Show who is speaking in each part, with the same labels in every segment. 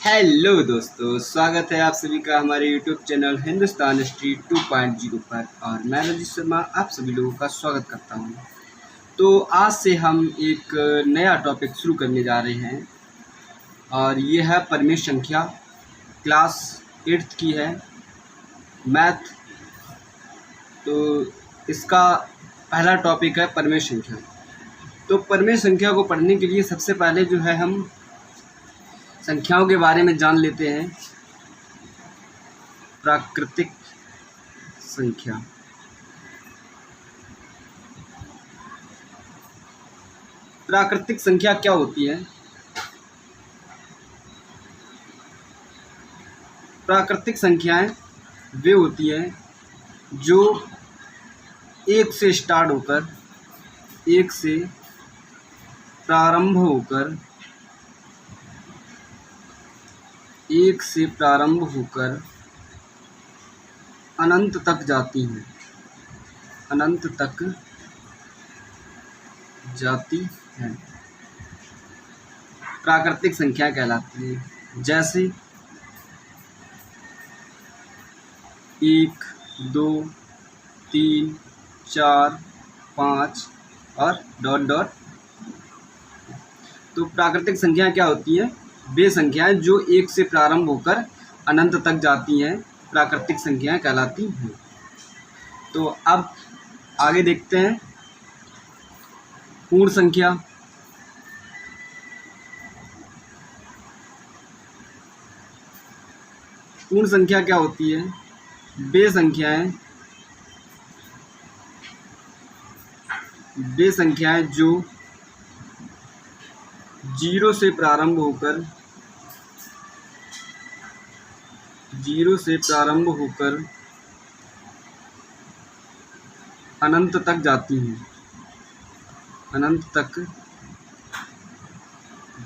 Speaker 1: Hello दोस्तों, स्वागत है आप सभी का हमारे यूट्यूब चैनल हिंदुस्तान स्ट्रीट 2.0 पर। और मैं रजित शर्मा आप सभी लोगों का स्वागत करता हूं। तो आज से हम एक नया टॉपिक शुरू करने जा रहे हैं और ये है परिमेय संख्या। क्लास 8th की है, मैथ। तो इसका पहला टॉपिक है परिमेय संख्या। तो परिमेय संख्या को पढ़ने के लिए सबसे पहले जो है हम संख्याओं के बारे में जान लेते हैं। प्राकृतिक संख्या। प्राकृतिक संख्या क्या होती है? प्राकृतिक संख्याएं वे होती हैं जो एक से स्टार्ट होकर, एक से प्रारंभ होकर, एक से प्रारंभ होकर अनंत तक जाती हैं, अनंत तक जाती हैं। प्राकृतिक संख्या कहलाती है। जैसे 1, 2, 3, 4, 5 और डॉट डॉट। तो प्राकृतिक संख्या क्या होती है? वे संख्याएं जो एक से प्रारंभ होकर अनंत तक जाती हैं, प्राकृतिक संख्याएं कहलाती हैं। तो अब आगे देखते हैं पूर्ण संख्या। पूर्ण संख्या क्या होती है? वे संख्याएं जो 0 से प्रारंभ होकर, 0 से प्रारंभ होकर अनंत तक जाती हैं, अनंत तक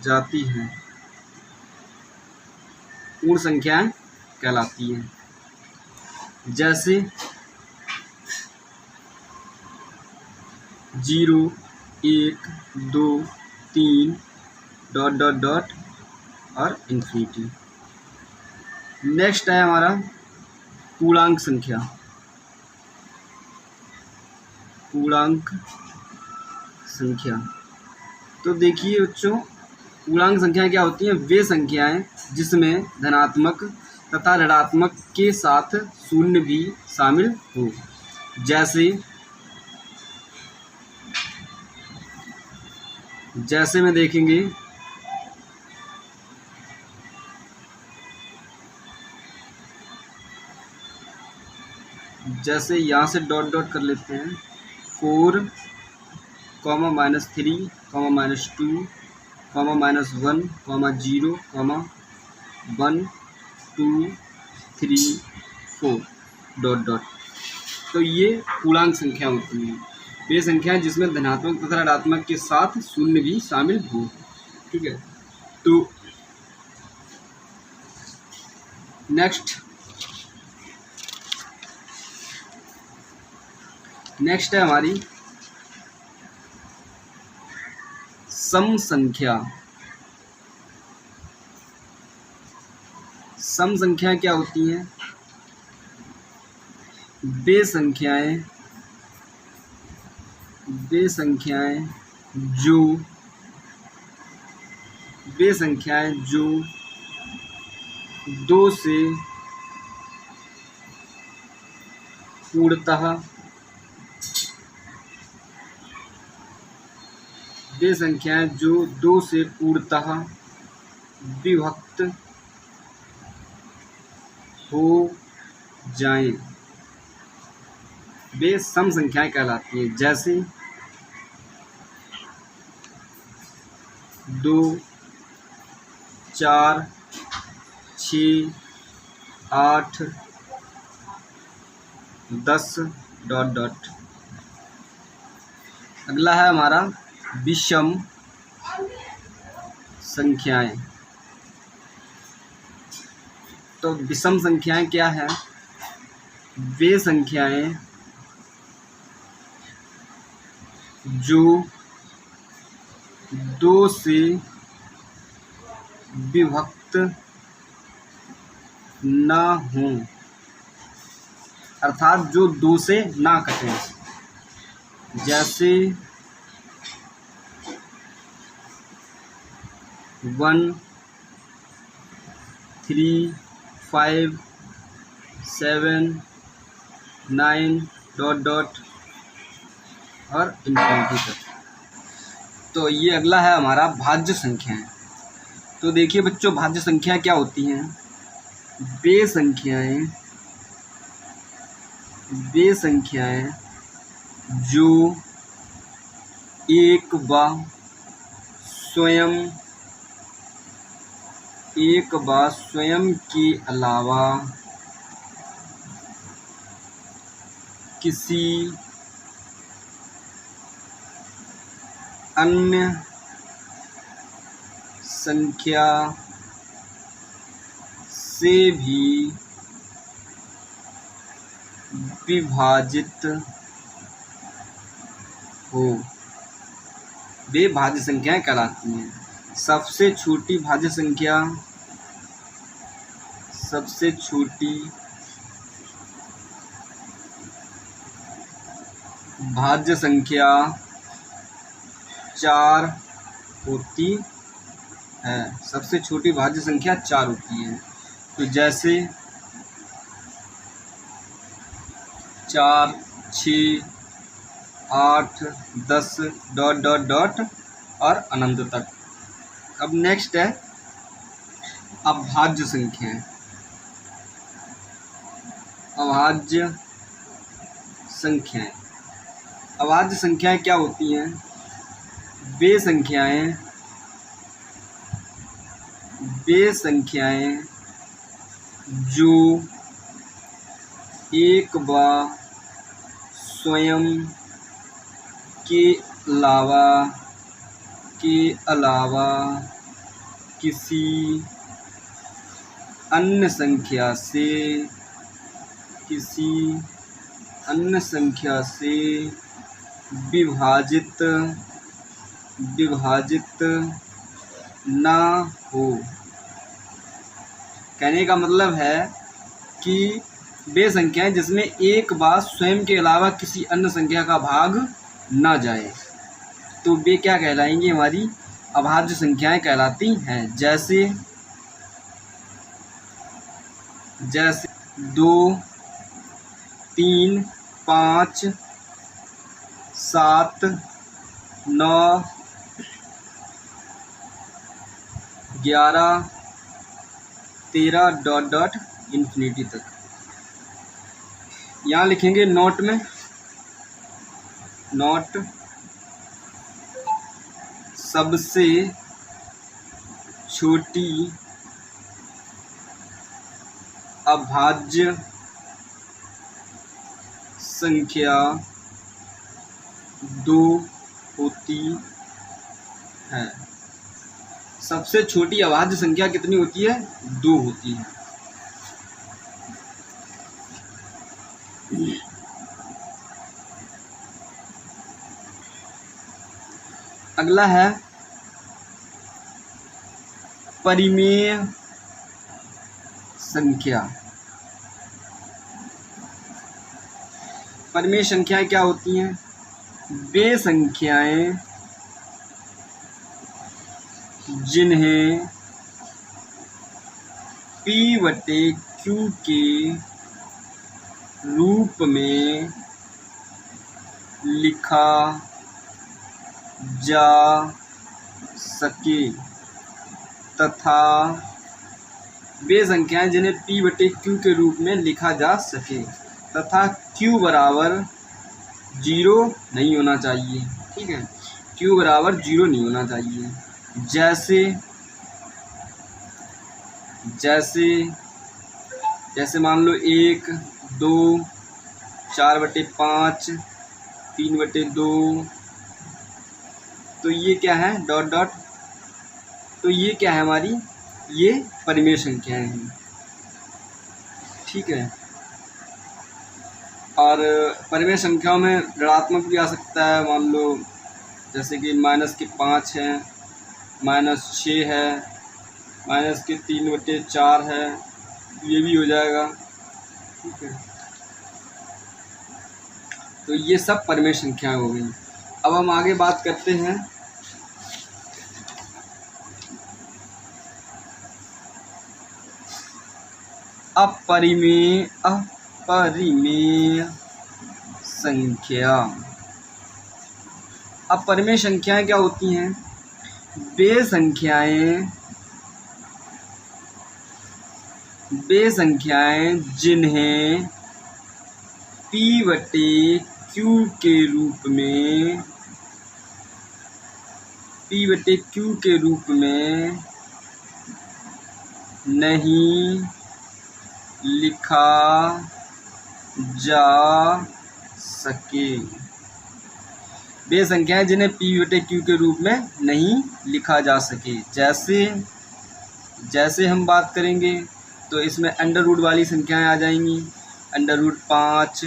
Speaker 1: जाती हैं, पूर्ण संख्याएं कहलाती हैं। जैसे 0, 1, 2, 3 डॉट डॉट डॉट और इन्फिनिटी। नेक्स्ट है हमारा पूर्णांक संख्या। पूर्णांक संख्या। तो देखिए बच्चों, पूर्णांक संख्या क्या होती हैं? वे संख्याएं जिसमें धनात्मक तथा ऋणात्मक के साथ शून्य भी शामिल हो। जैसे में देखेंगे जैसे यहाँ से डॉट डॉट कर लेते हैं। 4, -3, -2, -1, -0, 1, 2, 3, 4 डॉट डॉट। तो ये पूर्णांक संख्या होती है। ये संख्या जिसमें धनात्मक तथा ऋणात्मक के साथ शून्य भी शामिल हो। ठीक है। तो नेक्स्ट है हमारी सम संख्या। सम संख्या क्या होती हैं? वे संख्याएं जो 2 से पूर्णतः, वे संख्याएं जो 2 से पूर्णतः विभक्त हो जाएं, वे सम संख्याएं कहलाती हैं। जैसे 2, 4, 6, 8, 10 डॉट डॉट। अगला है हमारा विषम संख्याएं। तो विषम संख्याएं क्या है? वे संख्याएं जो 2 से विभक्त ना हों, अर्थात जो 2 से ना कटें। जैसे 1 3 5 7 9 डॉट डॉट और इन्फिनिटी तक। तो ये अगला है हमारा भाज्य संख्याएं। तो देखिए बच्चों, भाज्य संख्याएं क्या होती हैं? वे संख्याएं जो एक व स्वयं के अलावा किसी अन्य संख्या से भी विभाजित हो, वे भाज्य संख्याएं कहलाती हैं। सबसे छोटी भाज्य संख्या भाज्य संख्या 4 होती है। सबसे छोटी भाज्य संख्या 4 होती है। तो जैसे 4 6 8 10 डॉट डॉट डॉट और अनंत तक। अब नेक्स्ट है अभाज्य संख्याएं। अभाज्य संख्याएं क्या होती हैं? वे संख्याएं जो एक व स्वयं के अलावा किसी अन्य संख्या से विभाजित ना हो। कहने का मतलब है कि वे संख्याएं जिसमें एक बार स्वयं के अलावा किसी अन्य संख्या का भाग ना जाए, तो वे क्या कहलाएंगी? हमारी अभाज्य संख्याएं कहलाती हैं। जैसे 2 3 5 7 9 11 13 डॉट डॉट इन्फिनिटी तक। यहाँ लिखेंगे नोट में, नोट सबसे छोटी अभाज्य संख्या 2 होती है। सबसे छोटी अभाज्य संख्या कितनी होती है? 2 होती है। अगला है परिमेय संख्या। परिमेय संख्याएं क्या होती हैं? वे संख्याएं जिन्हें P/Q के रूप में लिखा जा सके तथा वे संख्याएं जिन्हें P/Q के रूप में लिखा जा सके तथा Q बराबर 0 नहीं होना चाहिए। ठीक है, Q बराबर 0 नहीं होना चाहिए। जैसे मान लो 1 2 4/5 3/2, तो ये क्या है? Dot dot. तो ये क्या है हमारी? ये परिमेय संख्याएं हैं। ठीक है, और परिमेय संख्याओं में ऋणात्मक भी आ सकता है। मान लो जैसे कि -5 है, -6 है, -3/4 है, ये भी हो जाएगा। ठीक है, तो ये सब परिमेय संख्याएं हो गई। अब हम आगे बात करते हैं अपरिमेय संख्या। अपरिमेय संख्याएं क्या होती हैं? वे संख्याएं जिन्हें P/Q के रूप में नहीं लिखा जा सके। वे संख्याएं जिन्हें P/Q के रूप में नहीं लिखा जा सके। जैसे हम बात करेंगे तो इसमें अंडर रूट वाली संख्याएं आ जाएंगी। √5,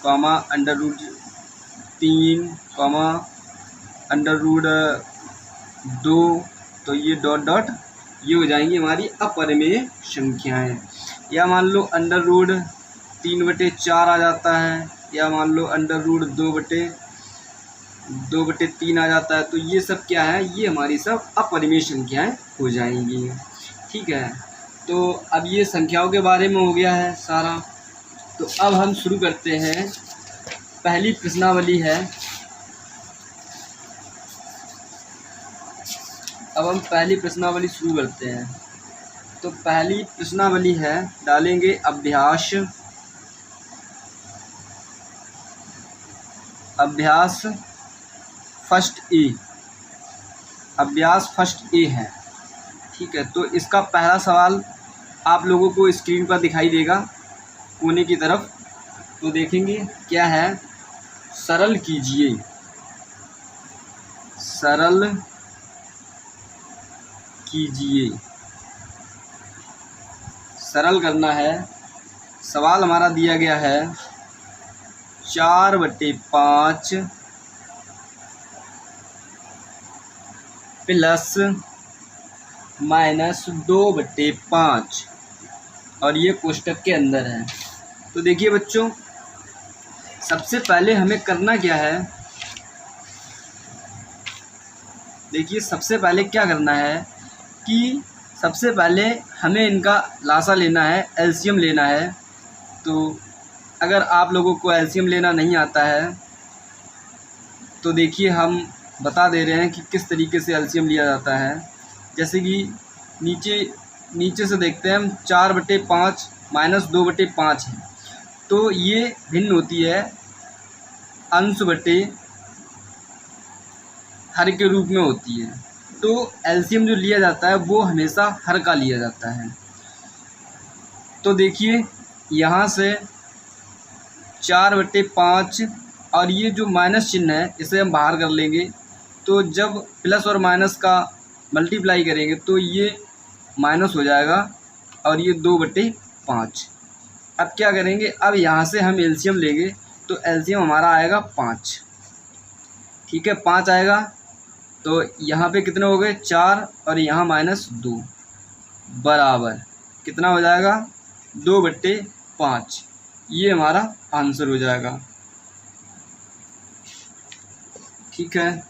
Speaker 1: √3, √2, तो ये डॉट डॉट ये हो जाएंगी हमारी अपरिमेय संख्याएं। या मान लो √3/4 आ जाता है, या मान लो √2/3 आ जाता है। तो ये सब क्या है? ये हमारी सब अपरिमेय संख्याएं हो जाएंगी। ठीक है, तो अब ये संख्याओं के बारे में हो गया है सारा। तो अब हम शुरू करते हैं। पहली प्रश्नावली है, अब हम पहली प्रश्नावली शुरू करते हैं। तो पहली प्रश्नावली है, डालेंगे अभ्यास फर्स्ट ए है। ठीक है, तो इसका पहला सवाल आप लोगों को स्क्रीन पर दिखाई देगा कोने की तरफ। तो देखेंगे क्या है? सरल कीजिए। सरल करना है। सवाल हमारा दिया गया है 4/5 प्लस -2/5 और ये कोष्टक के अंदर है। तो देखिए बच्चों, सबसे पहले हमें करना क्या है? देखिए सबसे पहले क्या करना है कि सबसे पहले हमें इनका लासा लेना है, एलसीएम लेना है। तो अगर आप लोगों को एलसीएम लेना नहीं आता है तो देखिए हम बता दे रहे हैं कि किस तरीके से एलसीएम लिया जाता है। जैसे कि नीचे से देखते हैं हम 4/5 -2/5 है, तो ये भिन्न होती है अंश बटे हर के रूप में होती है। तो एलसीएम जो लिया जाता है वो हमेशा हर का लिया जाता है। तो देखिए यहाँ से 4/5 और ये जो माइनस चिन्ह है इसे हम बाहर कर लेंगे। तो जब प्लस और माइनस का मल्टीप्लाई करेंगे तो ये माइनस हो जाएगा और ये 2/5। अब क्या करेंगे? अब यहाँ से हम एलसीएम लेंगे तो एलसीएम हमारा आएगा 5। ठीक है, 5 आएगा। तो यहाँ पे कितने हो गए? 4 और यहाँ -2 बराबर कितना हो जाएगा? 2/5। ये हमारा आंसर हो जाएगा। ठीक है,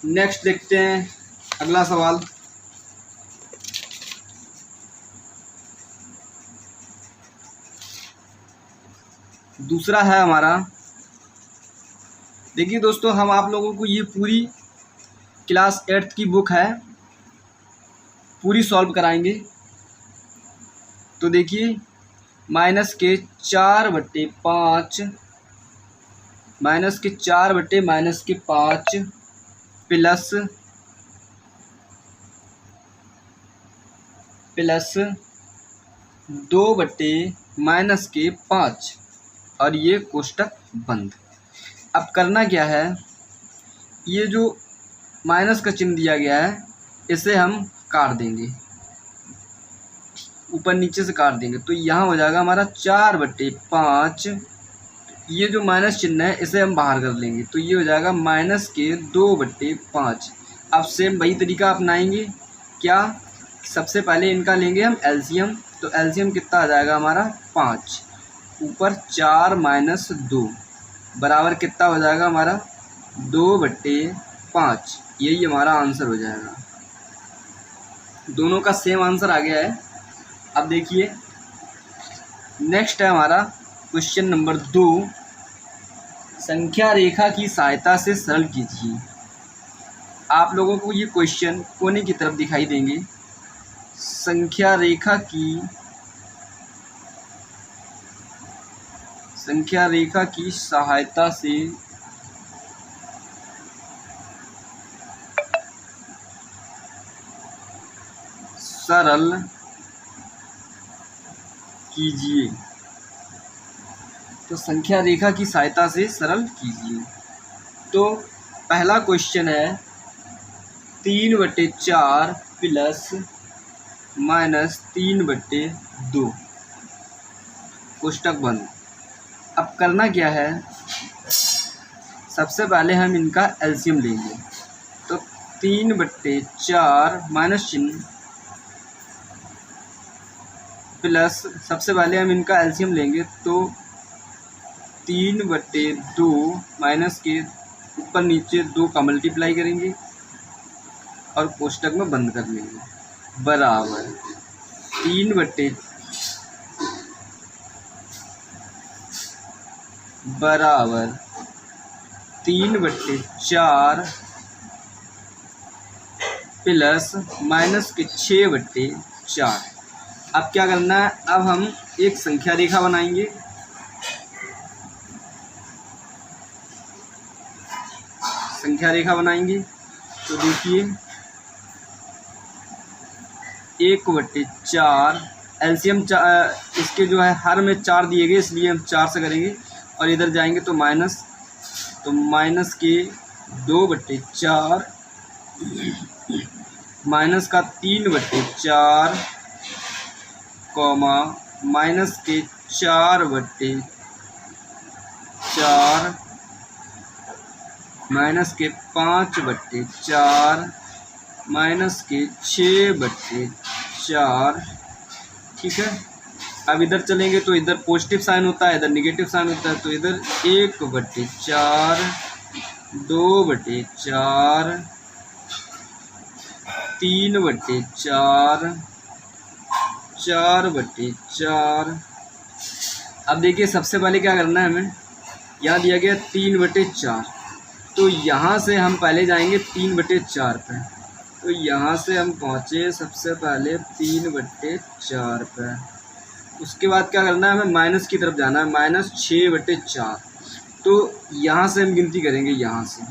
Speaker 1: नेक्स्ट देखते हैं अगला सवाल। दूसरा है हमारा, देखिए दोस्तों, हम आप लोगों को ये पूरी क्लास 8th की बुक है पूरी सॉल्व कराएंगे। तो देखिए -4/5 प्लस 2/-5 और ये कोष्टक बंद। अब करना क्या है? ये जो माइनस का चिन्ह दिया गया है इसे हम काट देंगे, ऊपर नीचे से काट देंगे। तो यहाँ हो जाएगा हमारा 4/5। ये जो माइनस चिन्ह है इसे हम बाहर कर लेंगे तो ये हो जाएगा -2/5। अब सेम वही तरीका अपनाएंगे। क्या? सबसे पहले इनका लेंगे हम एलसीएम। तो एलसीएम कितना आ जाएगा हमारा 5, ऊपर 4 माइनस 2 बराबर कितना हो जाएगा हमारा 2/5। यही हमारा आंसर हो जाएगा। दोनों का सेम आंसर आ गया है। अब देखिए नेक्स्ट है हमारा क्वेश्चन नंबर 2, संख्या रेखा की सहायता से सरल कीजिए। आप लोगों को ये क्वेश्चन कोने की तरफ दिखाई देंगे। संख्या रेखा की सहायता से सरल कीजिए। तो संख्या रेखा की सहायता से सरल कीजिए। तो पहला क्वेश्चन है 3/4 प्लस माइनस 3/2 कोष्टक बंद। अब करना क्या है, सबसे पहले हम इनका एलसीएम लेंगे। तो 3/4 माइनस चिन्ह प्लस, सबसे पहले हम इनका एलसीएम लेंगे तो 3/2 माइनस के ऊपर नीचे 2 का मल्टीप्लाई करेंगे और कोष्टक में बंद कर लेंगे बराबर 3/4 प्लस माइनस के 6/4। अब क्या करना है, अब हम एक संख्या रेखा बनाएंगे। तो देखिए 1/4 एलसीएम इसके जो है हर में 4 दिए गए, इसलिए हम 4 से करेंगे और इधर जाएंगे तो माइनस के 2/4 माइनस का 3/4 कॉमा माइनस के 4/4 माइनस के 5/4 माइनस के 6/4। ठीक है, अब इधर चलेंगे तो इधर पॉजिटिव साइन होता है, इधर निगेटिव साइन होता है। तो इधर 1/4 2/4 3/4 4/4। अब देखिए सबसे पहले क्या करना है, हमें यहाँ दिया गया 3/4, तो यहाँ से हम पहले जाएंगे 3/4 पे। तो यहाँ से हम पहुँचे सबसे पहले 3/4 पे। उसके बाद क्या करना है, हमें माइनस की तरफ जाना है, -6/4। तो यहाँ से हम गिनती करेंगे, यहाँ से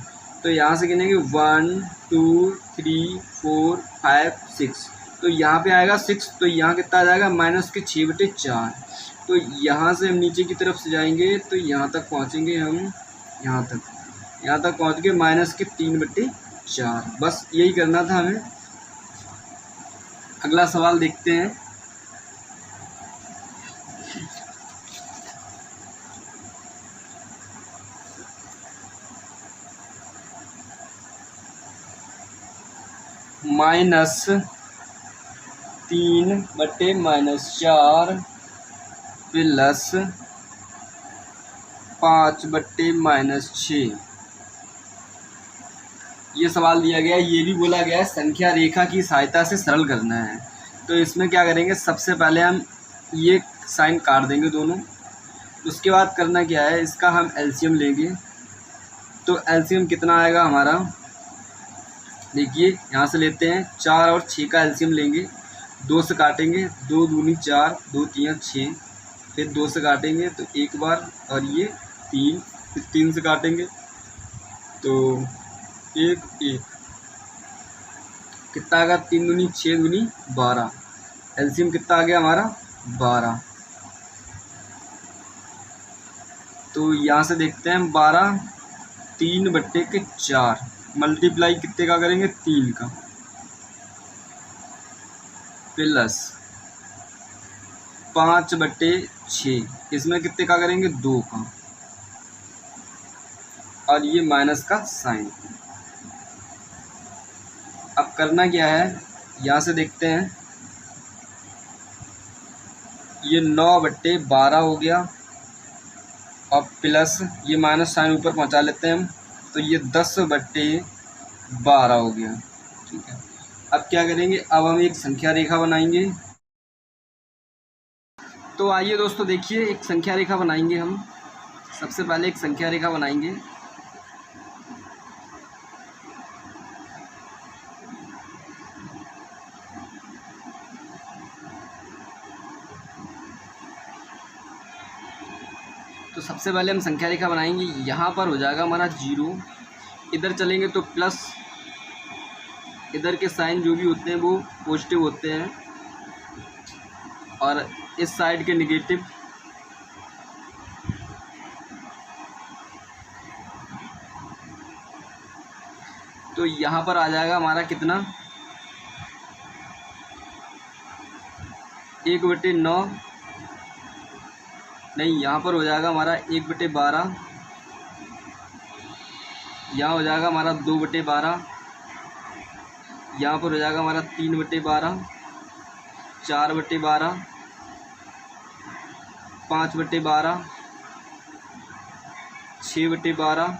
Speaker 1: तो यहाँ से गिनेंगे 1 2 3 4 5 6। तो यहाँ पे आएगा 6, तो यहाँ कितना आ जाएगा -6/4। तो यहाँ से हम नीचे की तरफ से जाएंगे तो यहाँ तक पहुँचेंगे हम, यहाँ तक पहुँच गए -3/4। बस यही करना था हमें। अगला सवाल देखते हैं। -3/-4 प्लस 5/-6 ये सवाल दिया गया है। ये भी बोला गया है संख्या रेखा की सहायता से सरल करना है। तो इसमें क्या करेंगे, सबसे पहले हम ये साइन काट देंगे दोनों। उसके बाद करना क्या है, इसका हम एलसीएम लेंगे। तो एलसीएम कितना आएगा हमारा, देखिए यहाँ से लेते हैं 4 और 6 का एलसीएम लेंगे। 2 से काटेंगे, 2 दूनी 4 2 3 6, फिर 2 से काटेंगे तो एक बार और ये 3, फिर 3 से काटेंगे तो 1 1, कितना आ गया 3 दूनी 6 दूनी 12। एलसीएम कितना आ गया हमारा 12। तो यहाँ से देखते हैं 12 3/4 मल्टीप्लाई कितने का करेंगे 3 का, प्लस 5/6 इसमें कितने का करेंगे 2 का, और ये माइनस का साइन। अब करना क्या है, यहाँ से देखते हैं ये 9/12 हो गया और प्लस ये माइनस साइन ऊपर पहुंचा लेते हैं हम, तो ये 10/12 हो गया। ठीक है, अब क्या करेंगे, अब हम एक संख्या रेखा बनाएंगे। तो आइए दोस्तों देखिए, एक संख्या रेखा बनाएंगे हम। सबसे पहले एक संख्या रेखा बनाएंगे। तो सबसे पहले हम संख्या रेखा बनाएंगे। यहाँ पर हो जाएगा हमारा 0, इधर चलेंगे तो प्लस, इधर के साइन जो भी होते हैं वो पॉजिटिव होते हैं और इस साइड के निगेटिव। तो यहाँ पर आ जाएगा हमारा कितना, 1/9, नहीं यहाँ पर हो जाएगा हमारा 1/12, यहाँ हो जाएगा हमारा 2/12, यहाँ पर हो जाएगा हमारा 3/12, 4/12, 5/12, 6/12,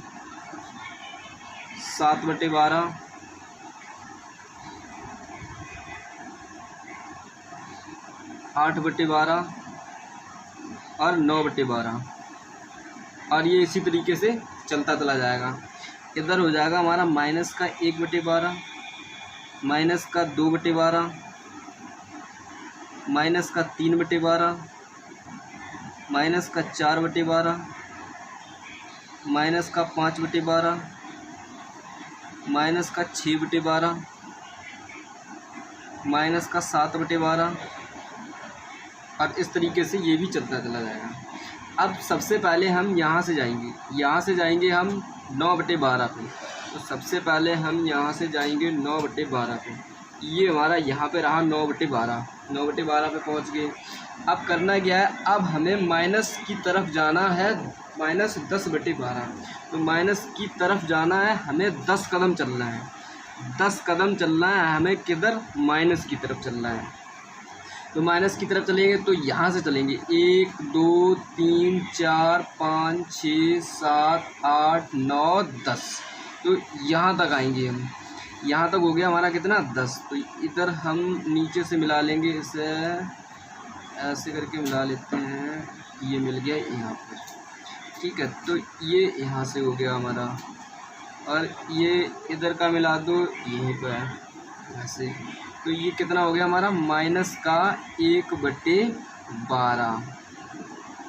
Speaker 1: 7/12, 8/12 और 9/12। और ये इसी तरीके से चलता चला जाएगा। इधर हो जाएगा हमारा माइनस का 1/12, माइनस का 2/12, माइनस का 3/12, माइनस का 4/12, माइनस का 5/12, माइनस का 6/12, माइनस का 7/12 और इस तरीके से ये भी चलता चला जाएगा। अब सबसे पहले हम यहाँ से जाएंगे हम 9/12 पे। तो सबसे पहले हम यहाँ से जाएंगे 9/12 पे। ये हमारा यहाँ पे रहा 9/12 पे पहुँच गए। अब करना क्या है, अब हमें माइनस की तरफ जाना है, माइनस 10/12। तो माइनस की तरफ जाना है, हमें 10 कदम चलना है। 10 कदम चलना है हमें, किधर, माइनस की तरफ चलना है। तो माइनस की तरफ चलेंगे तो यहाँ से चलेंगे 1 2 3 4 5 6 7 8 9 10। तो यहाँ तक आएंगे हम। यहाँ तक हो गया हमारा कितना, 10। तो इधर हम नीचे से मिला लेंगे, इसे ऐसे करके मिला लेते हैं, ये मिल गया यहाँ पर। ठीक है, तो ये यहाँ से हो गया हमारा, और ये इधर का मिला दो यहीं पर ऐसे। तो ये कितना हो गया हमारा, माइनस का 1/12।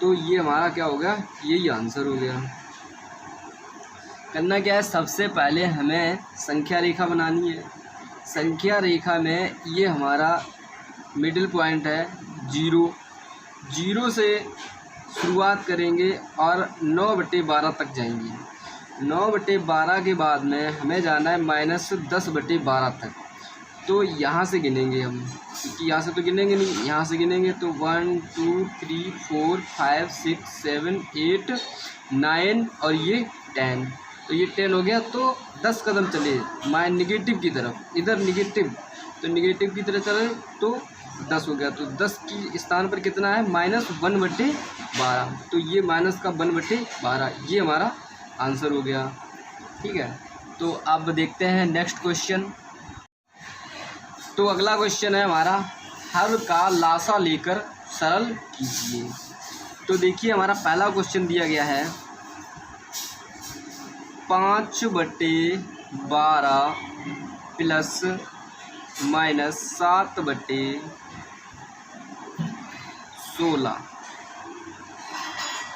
Speaker 1: तो ये हमारा क्या हो गया, यही आंसर हो गया। करना क्या है, सबसे पहले हमें संख्या रेखा बनानी है। संख्या रेखा में ये हमारा मिडिल पॉइंट है 0 से शुरुआत करेंगे और 9/12 तक जाएंगे। 9/12 के बाद में हमें जाना है माइनस 10/12 तक। तो यहाँ से गिनेंगे हम, क्योंकि यहाँ से तो गिनेंगे नहीं, यहाँ से गिनेंगे तो 1 2 3 4 5 6 7 8 9 और ये 10। तो ये 10 हो गया। तो 10 कदम चले निगेटिव की तरफ, इधर निगेटिव, तो निगेटिव की तरफ चले तो 10 हो गया। तो 10 की स्थान पर कितना है, माइनस 1/12। तो ये माइनस का 1/12, ये हमारा आंसर हो गया। ठीक है, तो अब देखते हैं नेक्स्ट क्वेश्चन। तो अगला क्वेश्चन है हमारा, हर का लासा लेकर सरल कीजिए। तो देखिए हमारा पहला क्वेश्चन दिया गया है 5/12 प्लस माइनस 7/16।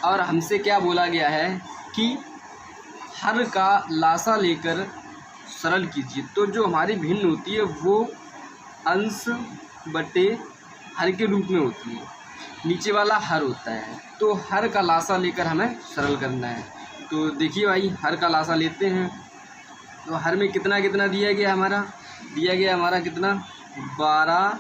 Speaker 1: और हमसे क्या बोला गया है कि हर का लासा लेकर सरल कीजिए। तो जो हमारी भिन्न होती है वो अंश बटे हर के रूप में होती है, नीचे वाला हर होता है। तो हर का लासा लेकर हमें सरल करना है। तो देखिए भाई, हर का लासा लेते हैं। तो हर में कितना कितना दिया गया हमारा, कितना 12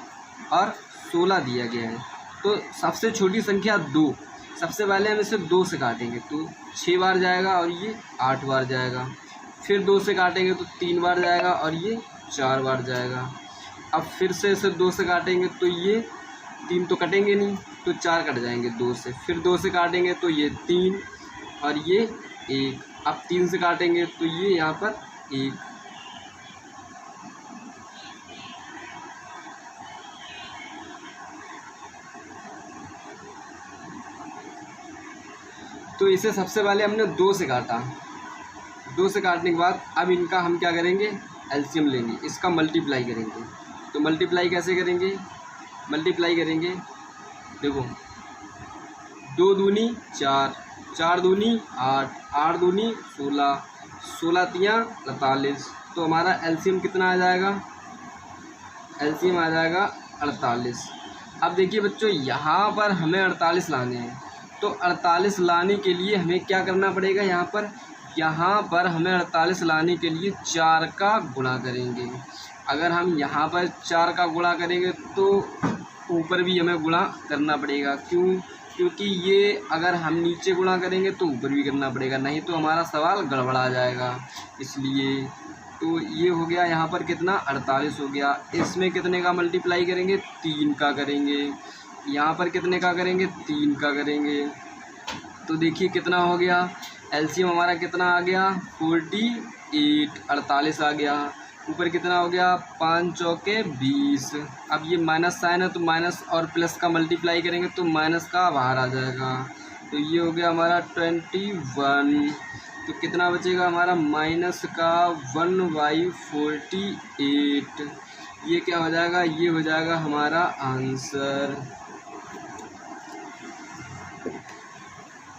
Speaker 1: और 16 दिया गया है। तो सबसे छोटी संख्या 2, सबसे पहले हम इसे 2 से काटेंगे तो 6 बार जाएगा और ये 8 बार जाएगा। फिर 2 से काटेंगे तो 3 बार जाएगा और ये 4 बार जाएगा। अब फिर से इसे 2 से काटेंगे तो ये 3 तो कटेंगे नहीं, तो 4 कट जाएंगे 2 से, फिर 2 से काटेंगे तो ये 3 और ये 1। अब 3 से काटेंगे तो ये यहाँ पर 1। तो इसे सबसे पहले हमने 2 से काटा। 2 से काटने के बाद अब इनका हम क्या करेंगे, एलसीएम लेंगे, इसका मल्टीप्लाई करेंगे। तो मल्टीप्लाई कैसे करेंगे, मल्टीप्लाई करेंगे, देखो 2 दूनी 4, 4 दूनी 8, 8 दूनी 16, 16 तियाँ 48। तो हमारा एलसीएम कितना आ जाएगा, एलसीएम आ जाएगा 48। अब देखिए बच्चों, यहाँ पर हमें 48 लाने हैं। तो 48 लाने के लिए हमें क्या करना पड़ेगा, यहाँ पर हमें 48 लाने के लिए 4 का गुणा करेंगे। अगर हम यहाँ पर 4 का गुणा करेंगे तो ऊपर भी हमें गुणा करना पड़ेगा। क्योंकि ये अगर हम नीचे गुणा करेंगे तो ऊपर भी करना पड़ेगा, नहीं तो हमारा सवाल गड़बड़ा जाएगा। इसलिए तो ये हो गया, यहाँ पर कितना 48 हो गया। इसमें कितने का मल्टीप्लाई करेंगे, 3 का करेंगे। यहाँ पर कितने का करेंगे, 3 का करेंगे। तो देखिए कितना हो गया, एलसीएम हमारा कितना आ गया, 48, 48 आ गया। ऊपर कितना हो गया, 5 चौके 20। अब ये माइनस साइन है तो माइनस और प्लस का मल्टीप्लाई करेंगे तो माइनस का बाहर आ जाएगा। तो ये हो गया हमारा 21। तो कितना बचेगा हमारा, माइनस का 1/48। ये क्या हो जाएगा, ये हो जाएगा हमारा आंसर।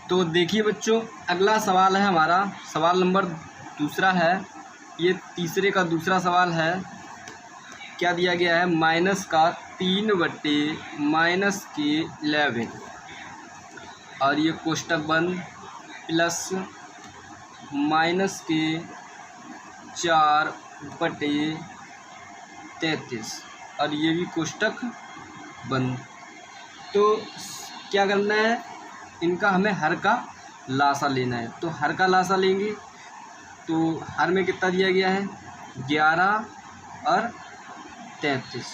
Speaker 1: तो देखिए बच्चों, अगला सवाल है हमारा, सवाल नंबर दूसरा है। ये तीसरे का दूसरा सवाल है। क्या दिया गया है, माइनस का 3/-11 और ये कोष्टक बंद, प्लस माइनस के 4/33 और ये भी कोष्टक बंद। तो क्या करना है, इनका हमें हर का लासा लेना है। तो हर का लासा लेंगे तो हर में कितना दिया गया है, 11 और 33।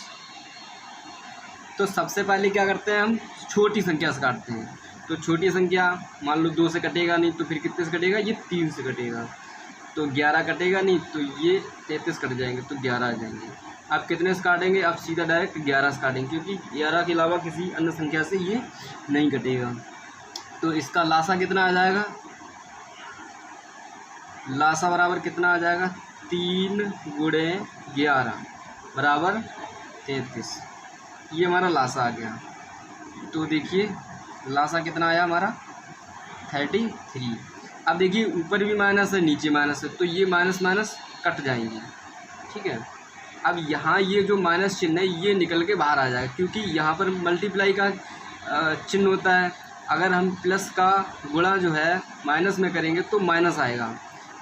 Speaker 1: तो सबसे पहले क्या करते हैं, हम छोटी संख्या से काटते हैं। तो छोटी संख्या मान लो 2 से कटेगा नहीं तो फिर कितने से कटेगा, ये 3 से कटेगा। तो 11 कटेगा नहीं तो ये 33 कट जाएंगे तो 11 आ जाएंगे। अब कितने से काटेंगे, अब सीधा डायरेक्ट 11 से काटेंगे, क्योंकि 11 के अलावा किसी अन्य संख्या से ये नहीं कटेगा। तो इसका लासा कितना आ जाएगा, लासा बराबर कितना आ जाएगा, 3 × 11 बराबर 33। ये हमारा लासा आ गया। तो देखिए लासा कितना आया हमारा, 33। अब देखिए ऊपर भी माइनस है नीचे माइनस है, तो ये माइनस माइनस कट जाएंगे, ठीक है। अब यहाँ ये जो माइनस चिन्ह है ये निकल के बाहर आ जाएगा, क्योंकि यहाँ पर मल्टीप्लाई का चिन्ह होता है। अगर हम प्लस का गुणा जो है माइनस में करेंगे तो माइनस आएगा,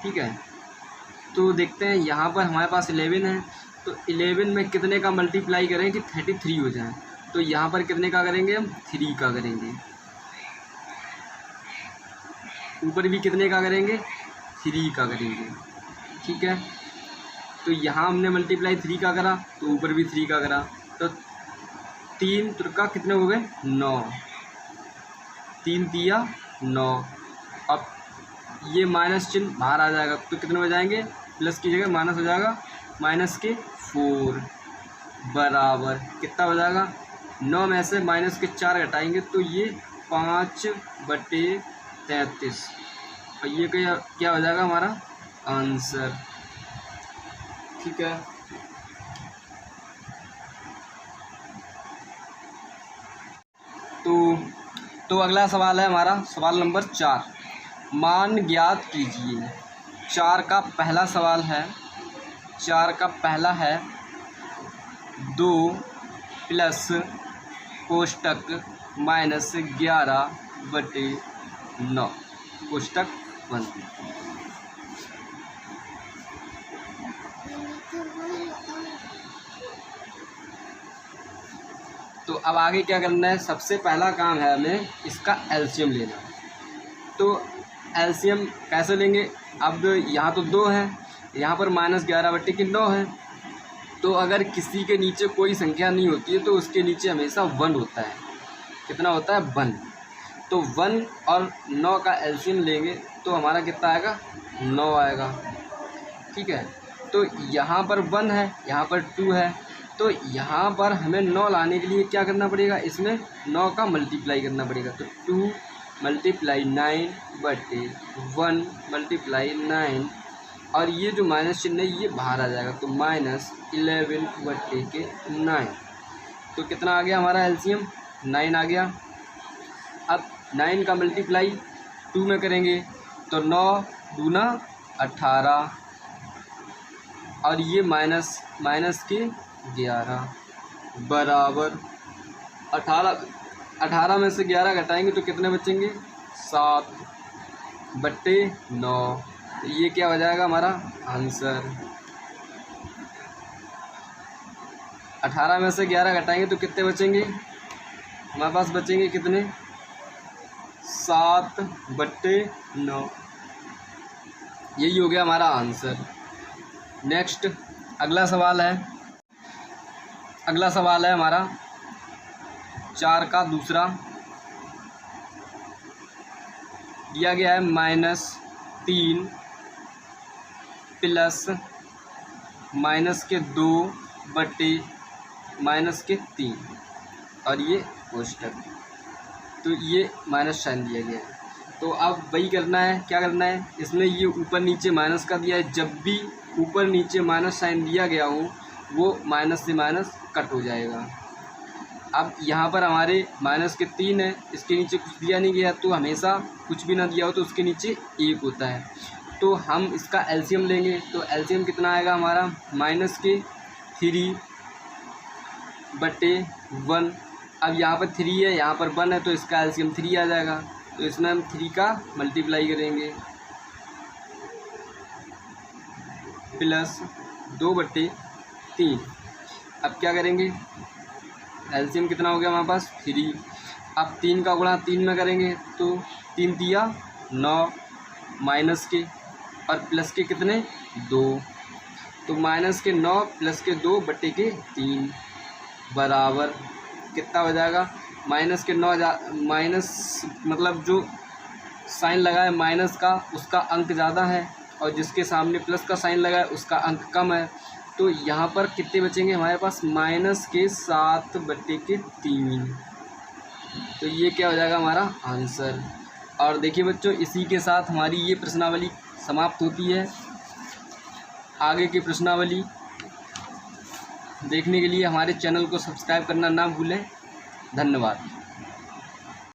Speaker 1: ठीक है। तो देखते हैं यहाँ पर हमारे पास 11 है, तो 11 में कितने का मल्टीप्लाई करें कि 33 हो जाए। तो यहाँ पर कितने का करेंगे, हम 3 का करेंगे। ऊपर भी कितने का करेंगे, 3 का करेंगे, ठीक है। तो यहाँ हमने मल्टीप्लाई 3 का करा तो ऊपर भी 3 का करा। तो 3 त्रिका कितने हो गए, 9, 3 तिया 9। अब ये माइनस चिन्ह बाहर आ जाएगा तो कितने हो जाएंगे, प्लस की जगह माइनस हो जाएगा, माइनस के 4 बराबर कितना हो जाएगा, 9 में से माइनस के 4 घटाएंगे तो ये 5/33 और ये क्या हो जाएगा हमारा आंसर, ठीक है। तो अगला सवाल है हमारा सवाल नंबर 4, मान ज्ञात कीजिए। 4 का पहला सवाल है, 4 का पहला है 2 प्लस कोष्टक माइनस 11/9 कोष्टक बंद। तो अब आगे क्या करना है, सबसे पहला काम है हमें इसका एलसीएम लेना। तो एलसीएम कैसे लेंगे, अब यहाँ तो 2 है, यहाँ पर -11/9 है। तो अगर किसी के नीचे कोई संख्या नहीं होती है तो उसके नीचे हमेशा 1 होता है, कितना होता है 1। तो 1 और 9 का एलसीएम लेंगे तो हमारा कितना आएगा 9 आएगा। ठीक है, तो यहाँ पर 1 है, यहाँ पर 2 है, तो यहाँ पर हमें 9 लाने के लिए क्या करना पड़ेगा, इसमें 9 का मल्टीप्लाई करना पड़ेगा। तो 2 × 9 बटे 1 × 9 और ये जो माइनस चिन्ह है ये बाहर आ जाएगा, तो -11 बटे के 9। तो कितना आ गया हमारा एलसीएम 9 आ गया। अब 9 का मल्टीप्लाई 2 में करेंगे तो 9 दूना 18 और ये माइनस के 11 बराबर 18 में से 11 घटाएंगे तो कितने बचेंगे 7 बटे 9। तो ये क्या हो जाएगा हमारा आंसर। 18 में से 11 घटाएंगे तो कितने बचेंगे, हमारे पास बचेंगे कितने 7 बटे 9। यही हो गया हमारा आंसर। नेक्स्ट अगला सवाल है हमारा 4 का दूसरा। दिया गया है -3 प्लस -2 बटे -3 और ये कोष्टक, तो ये माइनस साइन दिया गया है। तो अब वही करना है, क्या करना है, इसमें ये ऊपर नीचे माइनस का दिया है, जब भी ऊपर नीचे माइनस साइन दिया गया हो वो माइनस से माइनस कट हो जाएगा। अब यहाँ पर हमारे -3 है, इसके नीचे कुछ दिया नहीं गया, तो हमेशा कुछ भी ना दिया हो तो उसके नीचे 1 होता है। तो हम इसका एलसीएम लेंगे, तो एलसीएम कितना आएगा हमारा -3 बटे 1। अब यहाँ पर 3 है, यहाँ पर 1 है, तो इसका एलसीएम 3 आ जाएगा। तो इसमें हम 3 का मल्टीप्लाई करेंगे प्लस 2 बटे 3। अब क्या करेंगे, एलसीएम कितना हो गया हमारे पास 3। अब 3 का गुणा 3 में करेंगे तो 3 तिया 9 माइनस के और प्लस के कितने 2, तो -9 प्लस के 2 बटे के 3 बराबर कितना हो जाएगा -9 माइनस मतलब जो साइन लगा है माइनस का उसका अंक ज़्यादा है और जिसके सामने प्लस का साइन लगा है उसका अंक कम है। तो यहाँ पर कितने बचेंगे हमारे पास -7 बटे के 3। तो ये क्या हो जाएगा हमारा आंसर। और देखिए बच्चों, इसी के साथ हमारी ये प्रश्नावली समाप्त होती है। आगे की प्रश्नावली देखने के लिए हमारे चैनल को सब्सक्राइब करना ना भूलें। धन्यवाद।